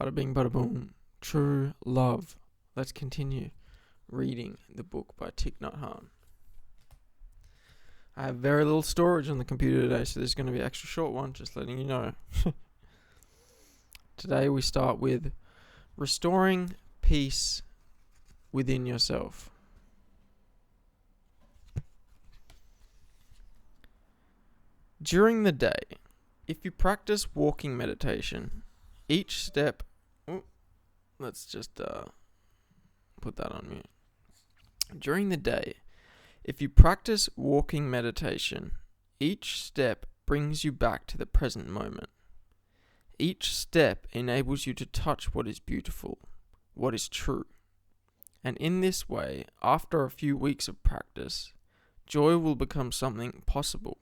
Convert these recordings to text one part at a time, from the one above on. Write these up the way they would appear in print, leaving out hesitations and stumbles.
Bada bing, bada boom. True love. Let's continue reading the book by Thich Nhat Hanh. I have very little storage on the computer today, so this is going to be an extra short one, just letting you know. Today we start with restoring peace within yourself. During the day, if you practice walking meditation, each step... let's just put that on mute. During the day, if you practice walking meditation, each step brings you back to the present moment. Each step enables you to touch what is beautiful, what is true. And in this way, after a few weeks of practice, joy will become something possible.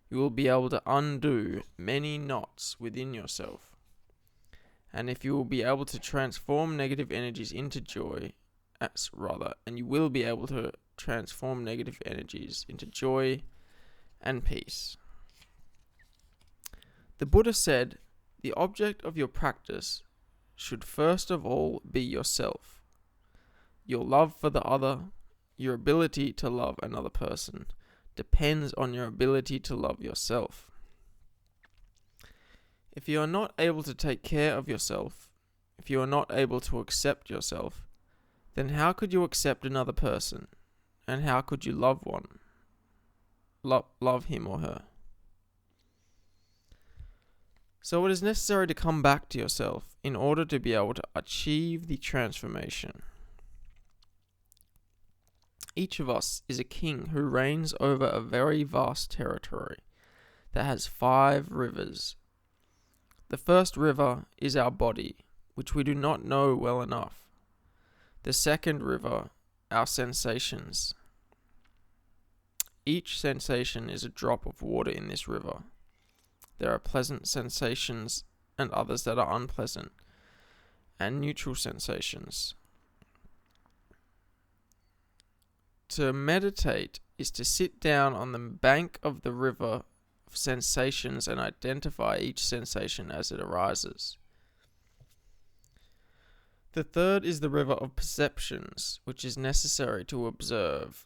You will be able to undo many knots within yourself. And if you will be able to transform negative energies into joy, and you will be able to transform negative energies into joy and peace. The Buddha said, the object of your practice should first of all be yourself. Your love for the other, your ability to love another person, depends on your ability to love yourself. If you are not able to take care of yourself, if you are not able to accept yourself, then how could you accept another person? And how could you love one? Love him or her? So it is necessary to come back to yourself in order to be able to achieve the transformation. Each of us is a king who reigns over a very vast territory that has 5 rivers. The first river is our body, which we do not know well enough. The second river, our sensations. Each sensation is a drop of water in this river. There are pleasant sensations and others that are unpleasant, and neutral sensations. To meditate is to sit down on the bank of the river of sensations and identify each sensation as it arises. The third is the river of perceptions, which is necessary to observe.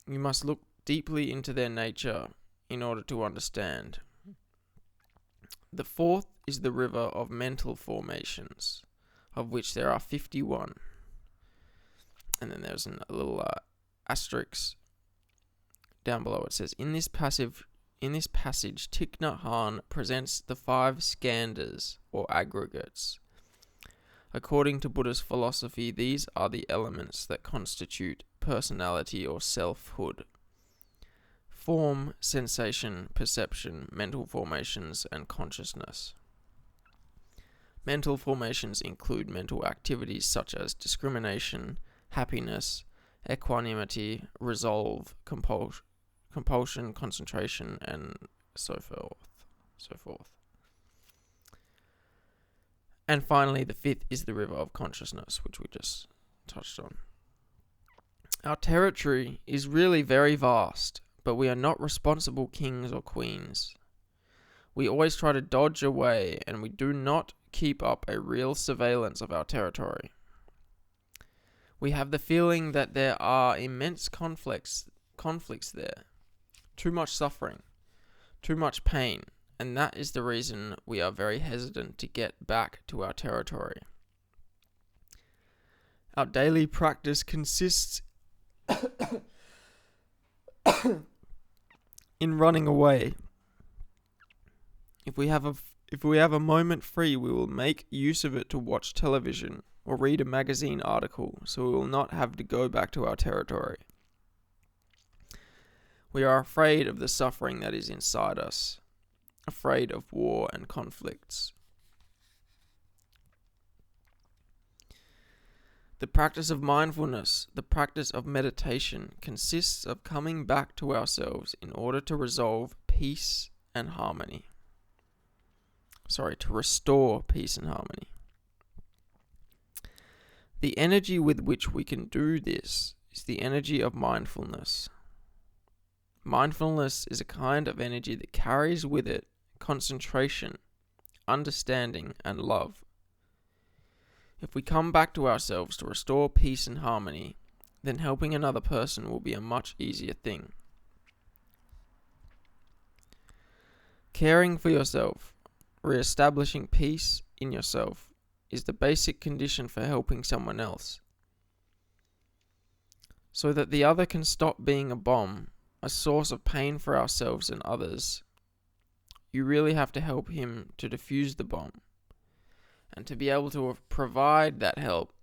You must look deeply into their nature in order to understand. The fourth is the river of mental formations, of which there are 51. And then there's a little asterisk down below. It says, in this passage, Thich Nhat Hanh presents the 5 Skanders, or aggregates. According to Buddhist philosophy, these are the elements that constitute personality or selfhood. Form, sensation, perception, mental formations, and consciousness. Mental formations include mental activities such as discrimination, happiness, equanimity, resolve, compulsion, concentration, and so forth. And finally, the 5th is the river of consciousness, which we just touched on. Our territory is really very vast, but we are not responsible kings or queens. We always try to dodge away, and we do not keep up a real surveillance of our territory. We have the feeling that there are immense conflicts there, too much suffering, too much pain, and that is the reason we are very hesitant to get back to our territory. Our daily practice consists in running away. If we have a moment free, we will make use of it to watch television or read a magazine article, so we will not have to go back to our territory. We are afraid of the suffering that is inside us, afraid of war and conflicts. The practice of mindfulness, the practice of meditation, consists of coming back to ourselves in order to resolve peace and harmony. To restore peace and harmony. The energy with which we can do this is the energy of mindfulness. Mindfulness is a kind of energy that carries with it concentration, understanding, and love. If we come back to ourselves to restore peace and harmony, then helping another person will be a much easier thing. Caring for yourself, re-establishing peace in yourself, is the basic condition for helping someone else. So that the other can stop being a bomb, a source of pain for ourselves and others, you really have to help him to defuse the bomb. And to be able to provide that help,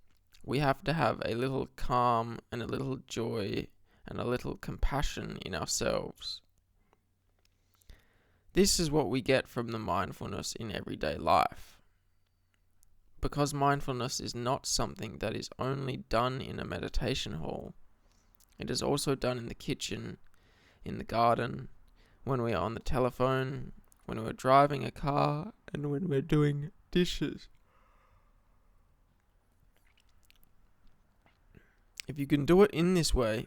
we have to have a little calm and a little joy and a little compassion in ourselves. This is what we get from the mindfulness in everyday life. Because mindfulness is not something that is only done in a meditation hall. It is also done in the kitchen, in the garden, when we are on the telephone, when we're driving a car, and when we're doing dishes. If you can do it in this way,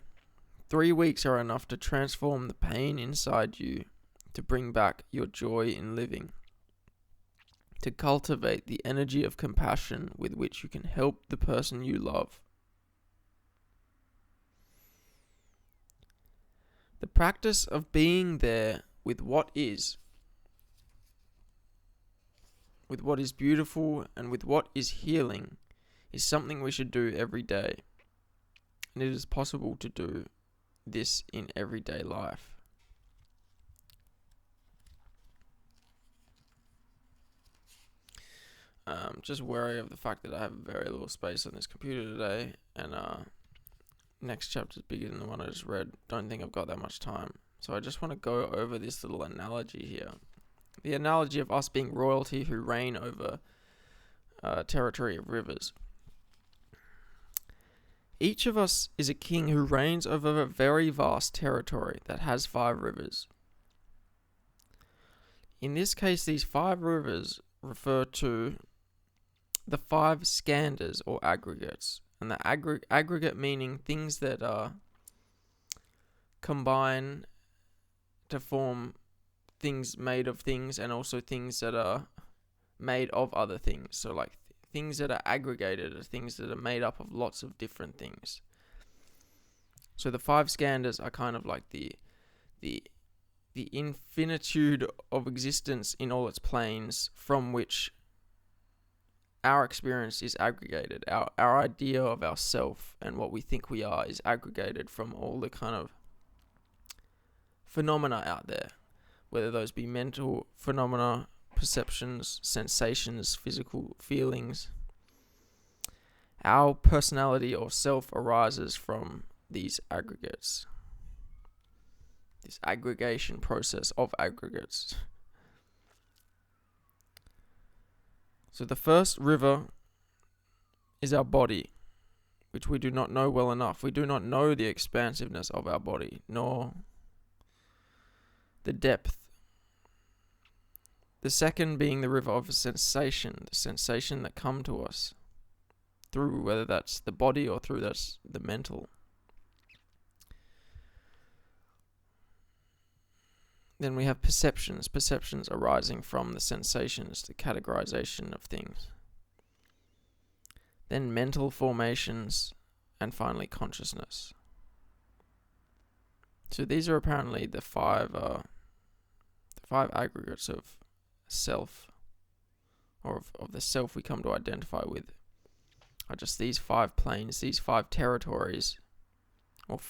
3 weeks are enough to transform the pain inside you, to bring back your joy in living, to cultivate the energy of compassion with which you can help the person you love. The practice of being there with what is beautiful and with what is healing, is something we should do every day. And it is possible to do this in everyday life. Just wary of the fact that I have very little space on this computer today, and next chapter is bigger than the one I just read. Don't think I've got that much time. So I just want to go over this little analogy here. The analogy of us being royalty who reign over territory of rivers. Each of us is a king who reigns over a very vast territory that has 5 rivers. In this case, these 5 rivers refer to the 5 Skanders or aggregates. And the aggregate meaning things that combine to form things made of things, and also things that are made of other things. So like things that are aggregated are things that are made up of lots of different things. So the 5 Skanders are kind of like the infinitude of existence in all its planes, from which our experience is aggregated. Our idea of ourself and what we think we are is aggregated from all the kind of phenomena out there, whether those be mental phenomena, perceptions, sensations, physical feelings. Our personality or self arises from these aggregates. This aggregation process of aggregates. So the first river is our body, which we do not know well enough. We do not know the expansiveness of our body, nor the depth. The second being the river of sensation, the sensation that come to us through, whether that's the body or through that's the mental. Then we have perceptions arising from the sensations, the categorization of things. Then mental formations, and finally consciousness. So these are apparently the 5 aggregates of self, or of the self we come to identify with, are just these 5 planes, these 5 territories, or